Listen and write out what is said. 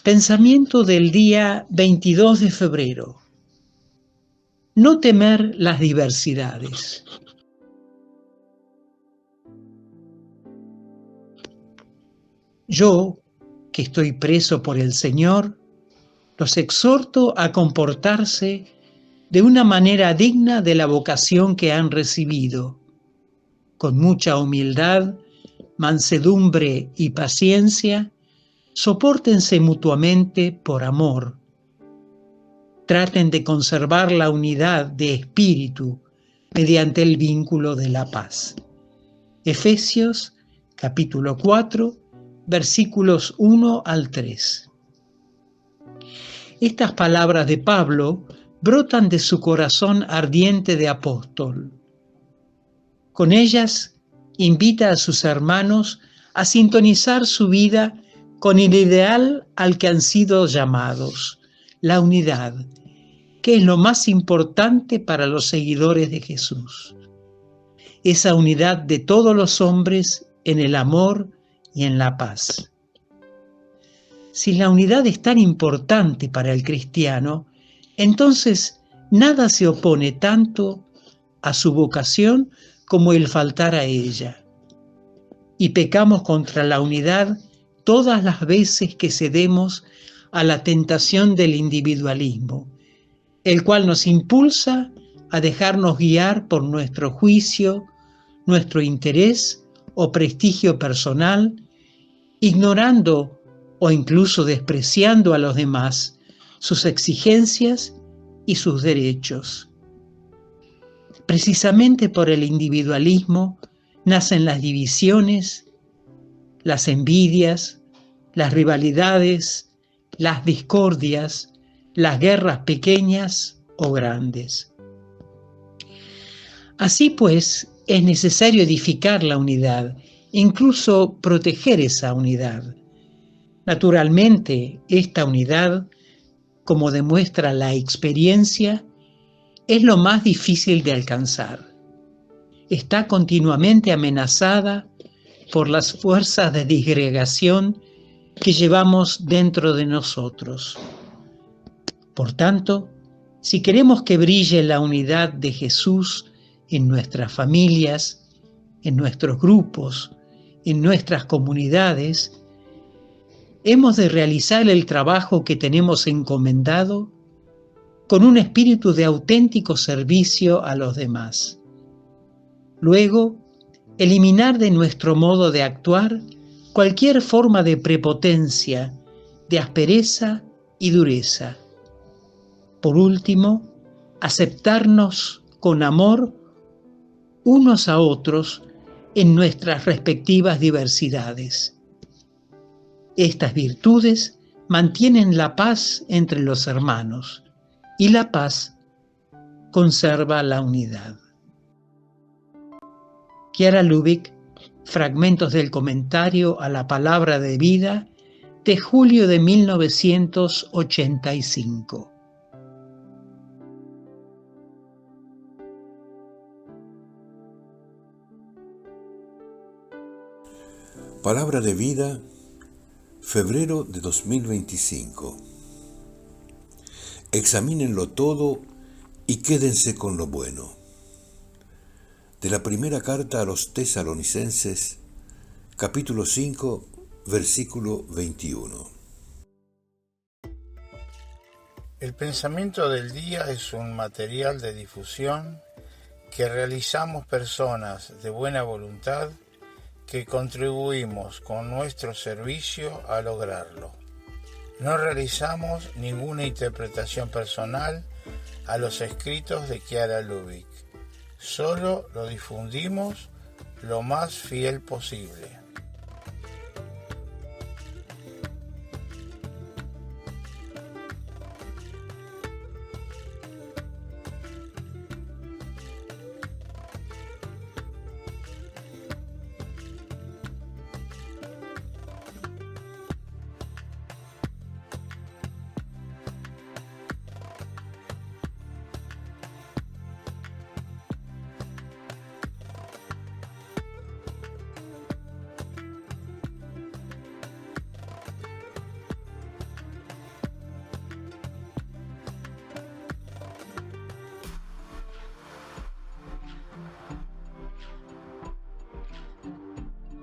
Pensamiento del día 22 de febrero. No temer las diversidades. Yo, que estoy preso por el Señor, los exhorto a comportarse de una manera digna de la vocación que han recibido, con mucha humildad, mansedumbre y paciencia. Sopórtense mutuamente por amor. Traten de conservar la unidad de espíritu mediante el vínculo de la paz. Efesios capítulo 4, versículos 1 al 3. Estas palabras de Pablo brotan de su corazón ardiente de apóstol. Con ellas invita a sus hermanos a sintonizar su vida con el ideal al que han sido llamados, la unidad, que es lo más importante para los seguidores de Jesús. Esa unidad de todos los hombres en el amor y en la paz. Si la unidad es tan importante para el cristiano, entonces nada se opone tanto a su vocación como el faltar a ella. Y pecamos contra la unidad todas las veces que cedemos a la tentación del individualismo, el cual nos impulsa a dejarnos guiar por nuestro juicio, nuestro interés o prestigio personal, ignorando o incluso despreciando a los demás, sus exigencias y sus derechos. Precisamente por el individualismo nacen las divisiones, las envidias, las rivalidades, las discordias, las guerras pequeñas o grandes. Así pues, es necesario edificar la unidad, incluso proteger esa unidad. Naturalmente, esta unidad, como demuestra la experiencia, es lo más difícil de alcanzar. Está continuamente amenazada por las fuerzas de disgregación que llevamos dentro de nosotros. Por tanto, si queremos que brille la unidad de Jesús en nuestras familias, en nuestros grupos, en nuestras comunidades, hemos de realizar el trabajo que tenemos encomendado con un espíritu de auténtico servicio a los demás. Luego, eliminar de nuestro modo de actuar cualquier forma de prepotencia, de aspereza y dureza. Por último, aceptarnos con amor unos a otros en nuestras respectivas diversidades. Estas virtudes mantienen la paz entre los hermanos y la paz conserva la unidad. Chiara Lubich, fragmentos del comentario a la Palabra de Vida de julio de 1985. Palabra de Vida, febrero de 2025. Examínenlo todo y quédense con lo bueno. De la primera carta a los Tesalonicenses, capítulo 5, versículo 21. El pensamiento del día es un material de difusión que realizamos personas de buena voluntad que contribuimos con nuestro servicio a lograrlo. No realizamos ninguna interpretación personal a los escritos de Chiara Lubich. Solo lo difundimos lo más fiel posible.